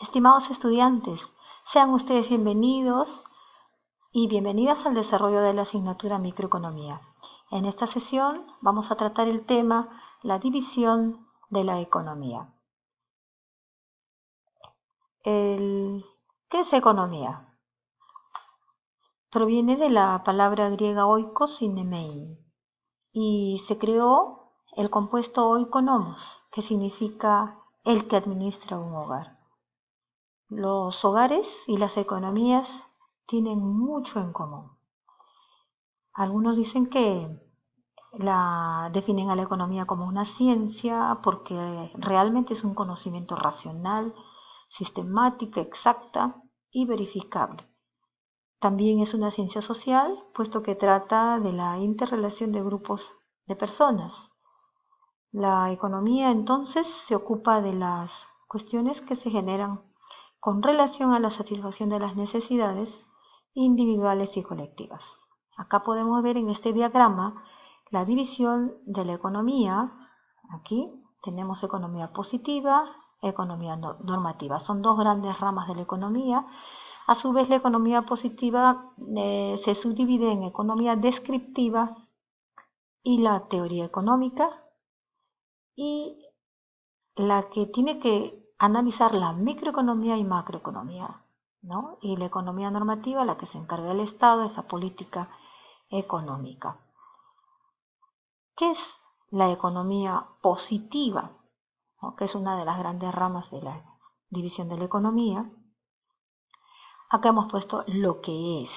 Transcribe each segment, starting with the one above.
Estimados estudiantes, sean ustedes bienvenidos y bienvenidas al desarrollo de la asignatura Microeconomía. En esta sesión vamos a tratar el tema la división de la economía. ¿Qué es economía? Proviene de la palabra griega oikos y nemein y se creó el compuesto oikonomos, que significa el que administra un hogar. Los hogares y las economías tienen mucho en común. Algunos dicen que definen a la economía como una ciencia porque realmente es un conocimiento racional, sistemática, exacta y verificable. También es una ciencia social, puesto que trata de la interrelación de grupos de personas. La economía entonces se ocupa de las cuestiones que se generan con relación a la satisfacción de las necesidades individuales y colectivas. Acá podemos ver en este diagrama la división de la economía. Aquí tenemos economía positiva, economía normativa. Son dos grandes ramas de la economía. A su vez, la economía positiva se subdivide en economía descriptiva y la teoría económica, y la que tiene que analizar la microeconomía y macroeconomía, ¿no? Y la economía normativa, la que se encarga del Estado, es la política económica. ¿Qué es la economía positiva? ¿No? Que es una de las grandes ramas de la división de la economía. Acá hemos puesto lo que es.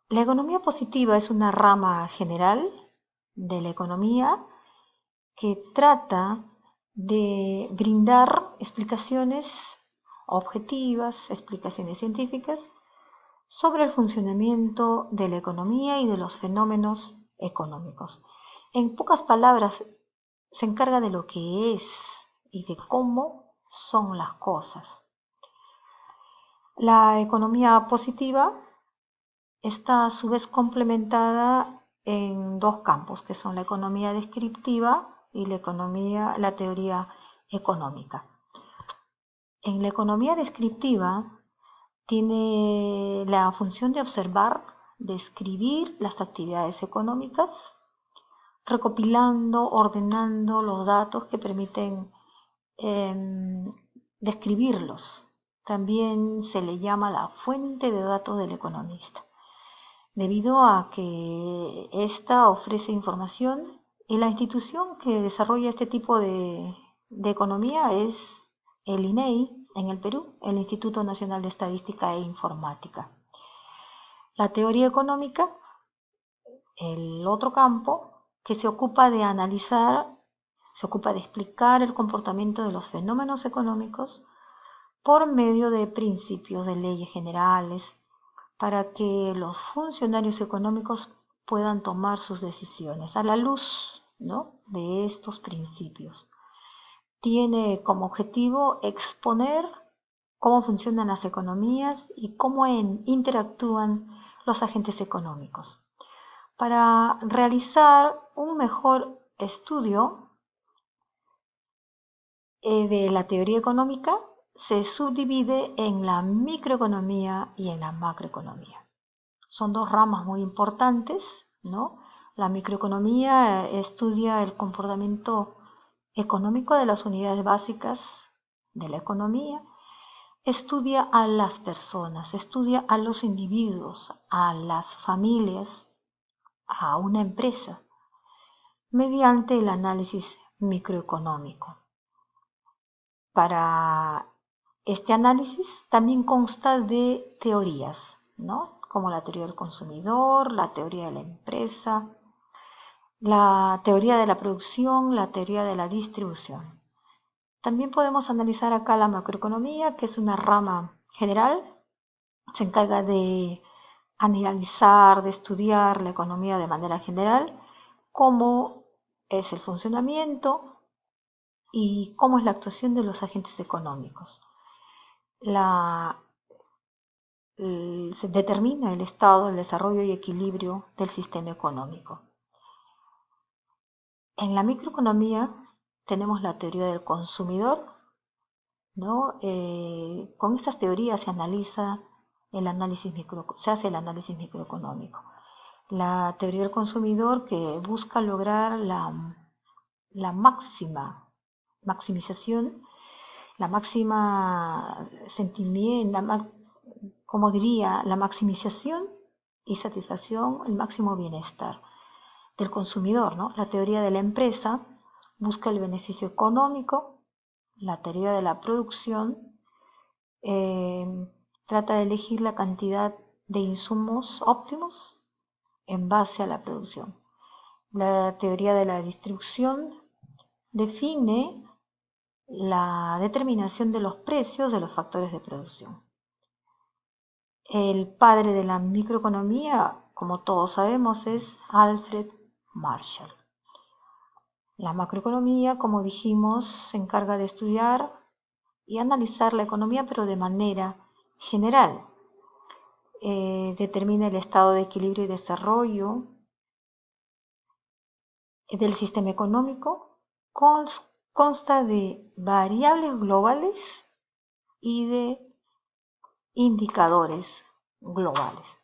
La economía positiva es una rama general de la economía que trata de brindar explicaciones objetivas, explicaciones científicas sobre el funcionamiento de la economía y de los fenómenos económicos. En pocas palabras, se encarga de lo que es y de cómo son las cosas. La economía positiva está a su vez complementada en dos campos, que son la economía descriptiva y la teoría económica. En la economía descriptiva tiene la función de observar, describir las actividades económicas, recopilando, ordenando los datos que permiten describirlos. También se le llama la fuente de datos del economista, debido a que ésta ofrece información, y la institución que desarrolla este tipo de economía es el INEI en el Perú, el Instituto Nacional de Estadística e Informática. La teoría económica, el otro campo que se ocupa de analizar, se ocupa de explicar el comportamiento de los fenómenos económicos por medio de principios de leyes generales, para que los funcionarios económicos puedan tomar sus decisiones a la luz, ¿no?, de estos principios. Tiene como objetivo exponer cómo funcionan las economías y cómo interactúan los agentes económicos. Para realizar un mejor estudio de la teoría económica, se subdivide en la microeconomía y en la macroeconomía. Son dos ramas muy importantes, ¿no? La microeconomía estudia el comportamiento económico de las unidades básicas de la economía, estudia a las personas, estudia a los individuos, a las familias, a una empresa, mediante el análisis microeconómico. Para este análisis también consta de teorías, ¿no?, como la teoría del consumidor, la teoría de la empresa, la teoría de la producción, la teoría de la distribución. También podemos analizar acá la macroeconomía, que es una rama general. Se encarga de analizar, de estudiar la economía de manera general, cómo es el funcionamiento y cómo es la actuación de los agentes económicos. Se determina el estado, el desarrollo y equilibrio del sistema económico. En la microeconomía tenemos la teoría del consumidor, ¿no? Con estas teorías se hace el análisis microeconómico. La teoría del consumidor que busca lograr la maximización, la máxima sentimiento, como diría, la maximización y satisfacción, el máximo bienestar del consumidor, ¿no? La teoría de la empresa busca el beneficio económico, la teoría de la producción eh, trata de elegir la cantidad de insumos óptimos en base a la producción. La teoría de la distribución define la determinación de los precios de los factores de producción. El padre de la microeconomía, como todos sabemos, es Alfred Marshall. La macroeconomía, como dijimos, se encarga de estudiar y analizar la economía, pero de manera general. Determina el estado de equilibrio y desarrollo del sistema económico, consta de variables globales y de indicadores globales.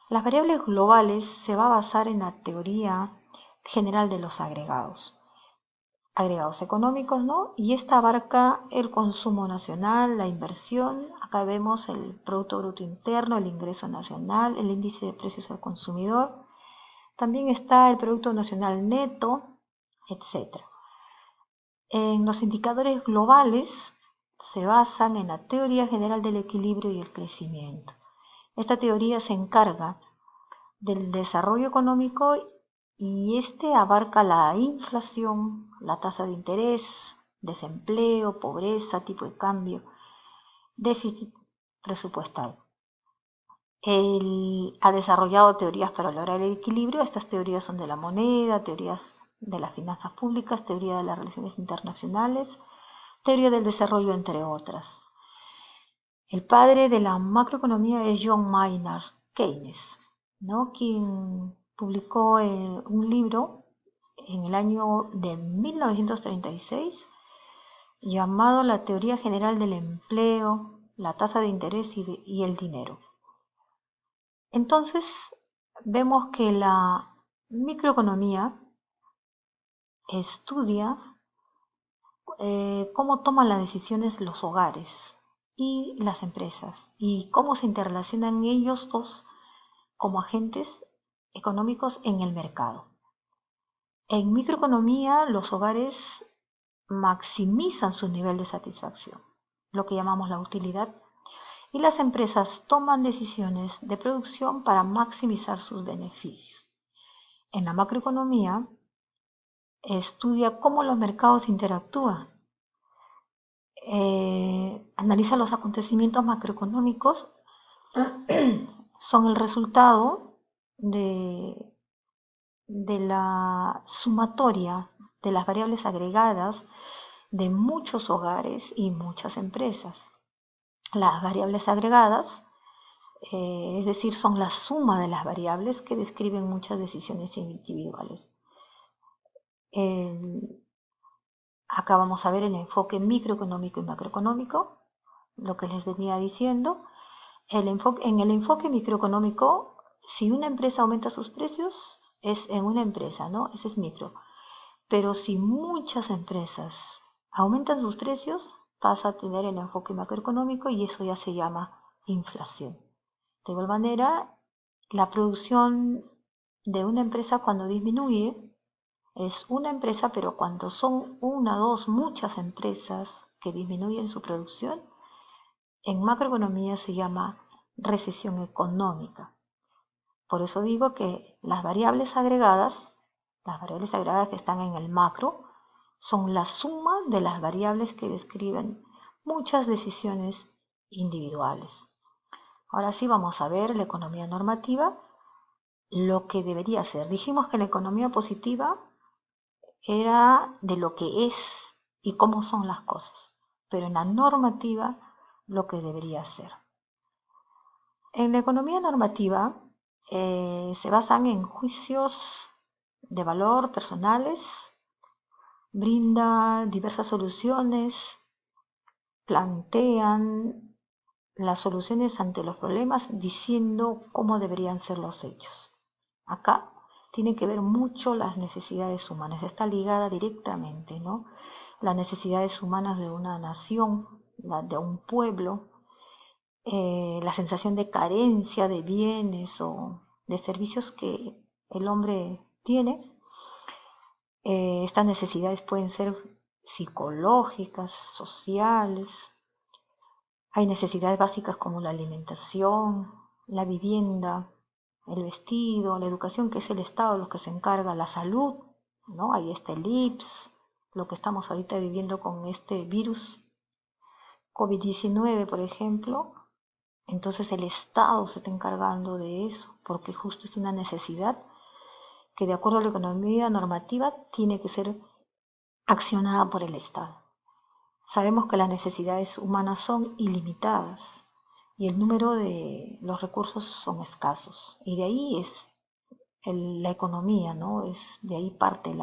Las variables globales se va a basar en la teoría general de los agregados económicos, ¿no? Y esta abarca el consumo nacional, la inversión, acá vemos el Producto Bruto Interno, el ingreso nacional, el índice de precios al consumidor, también está el Producto Nacional Neto, etc. En los indicadores globales se basan en la teoría general del equilibrio y el crecimiento. Esta teoría se encarga del desarrollo económico y este abarca la inflación, la tasa de interés, desempleo, pobreza, tipo de cambio, déficit presupuestal. Él ha desarrollado teorías para lograr el equilibrio. Estas teorías son de la moneda, teorías de las finanzas públicas, teoría de las relaciones internacionales, teoría del desarrollo, entre otras. El padre de la macroeconomía es John Maynard Keynes, ¿no? Quien publicó un libro en el año de 1936 llamado La Teoría General del Empleo, la tasa de interés y el dinero. Entonces, vemos que la microeconomía estudia cómo toman las decisiones los hogares y las empresas y cómo se interrelacionan ellos dos como agentes económicos en el mercado. En microeconomía, los hogares maximizan su nivel de satisfacción, lo que llamamos la utilidad, y las empresas toman decisiones de producción para maximizar sus beneficios. En la macroeconomía, estudia cómo los mercados interactúan, analiza los acontecimientos macroeconómicos, son el resultado de la sumatoria de las variables agregadas de muchos hogares y muchas empresas. Las variables agregadas, es decir, son la suma de las variables que describen muchas decisiones individuales. Acá vamos a ver el enfoque microeconómico y macroeconómico, lo que les venía diciendo. En el enfoque microeconómico, si una empresa aumenta sus precios, es en una empresa, ¿no? Ese es micro. Pero si muchas empresas aumentan sus precios, pasa a tener el enfoque macroeconómico y eso ya se llama inflación. De igual manera, la producción de una empresa cuando disminuye es una empresa, pero cuando son una, dos, muchas empresas que disminuyen su producción, en macroeconomía se llama recesión económica. Por eso digo que las variables agregadas que están en el macro, son la suma de las variables que describen muchas decisiones individuales. Ahora sí vamos a ver la economía normativa, lo que debería ser. Dijimos que la economía positiva era de lo que es y cómo son las cosas, pero en la normativa lo que debería ser. En la economía normativa se basan en juicios de valor personales, brinda diversas soluciones plantean las soluciones ante los problemas diciendo cómo deberían ser los hechos. Acá tiene que ver mucho las necesidades humanas, está ligada directamente, ¿no? Las necesidades humanas de una nación, de un pueblo, la sensación de carencia de bienes o de servicios que el hombre tiene. Estas necesidades pueden ser psicológicas, sociales. Hay necesidades básicas como la alimentación, la vivienda, el vestido, la educación, que es el Estado los que se encarga, la salud, ¿no? Ahí está el IPS, lo que estamos ahorita viviendo con este virus COVID-19, por ejemplo. Entonces el Estado se está encargando de eso, porque justo es una necesidad que de acuerdo a la economía normativa tiene que ser accionada por el Estado. Sabemos que las necesidades humanas son ilimitadas y el número de los recursos son escasos. Y de ahí es la economía, ¿no? De ahí parte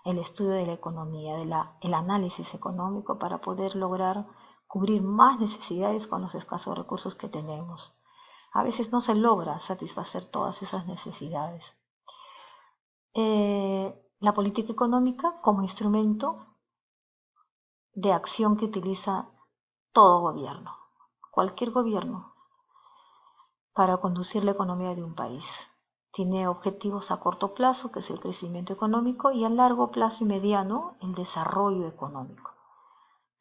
el estudio de la economía, el análisis económico para poder lograr cubrir más necesidades con los escasos recursos que tenemos. A veces no se logra satisfacer todas esas necesidades. La política económica como instrumento de acción que utiliza todo gobierno, cualquier gobierno, para conducir la economía de un país. Tiene objetivos a corto plazo, que es el crecimiento económico, y a largo plazo y mediano, el desarrollo económico.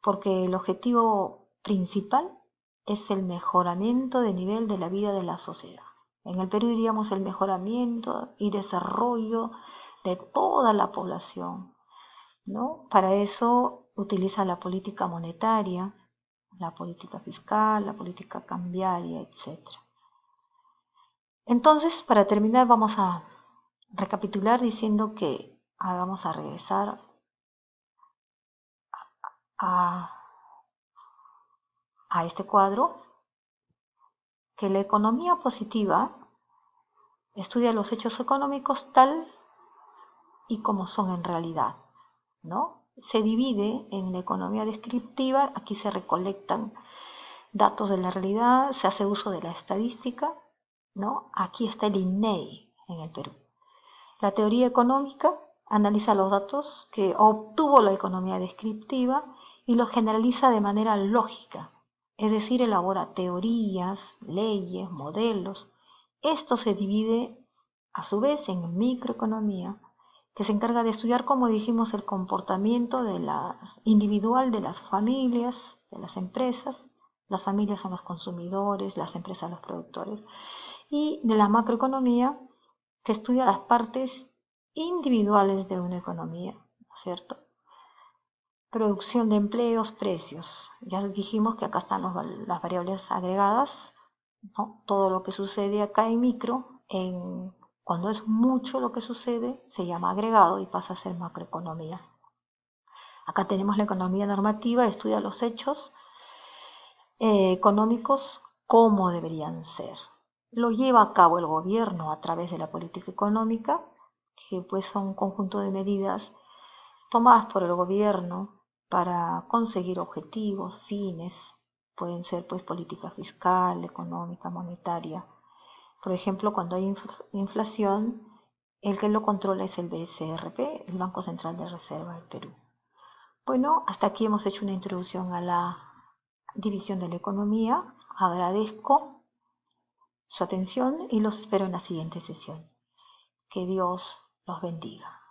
Porque el objetivo principal es el mejoramiento de nivel de la vida de la sociedad. En el Perú diríamos el mejoramiento y desarrollo de toda la población, ¿no? Para eso utiliza la política monetaria, la política fiscal, la política cambiaria, etc. Entonces, para terminar, vamos a recapitular diciendo que vamos a regresar a, a este cuadro, que la economía positiva estudia los hechos económicos tal y como son en realidad, ¿no? Se divide en la economía descriptiva, aquí se recolectan datos de la realidad, se hace uso de la estadística, ¿no? Aquí está el INEI en el Perú. La teoría económica analiza los datos que obtuvo la economía descriptiva y los generaliza de manera lógica, es decir, elabora teorías, leyes, modelos. Esto se divide a su vez en microeconomía, que se encarga de estudiar, como dijimos, el comportamiento individual de las familias, de las empresas. Las familias son los consumidores, las empresas los productores. Y de la macroeconomía, que estudia las partes individuales de una economía, ¿no es cierto? Producción de empleos, precios. Ya dijimos que acá están las variables agregadas, ¿no? Todo lo que sucede acá en micro, cuando es mucho lo que sucede, se llama agregado y pasa a ser macroeconomía. Acá tenemos la economía normativa, estudia los hechos económicos como deberían ser. Lo lleva a cabo el gobierno a través de la política económica, que pues son un conjunto de medidas tomadas por el gobierno para conseguir objetivos, fines. Pueden ser pues política fiscal, económica, monetaria. Por ejemplo, cuando hay inflación, el que lo controla es el BCRP, el Banco Central de Reserva del Perú. Bueno, hasta aquí hemos hecho una introducción a la división de la economía. Agradezco su atención y los espero en la siguiente sesión. Que Dios los bendiga.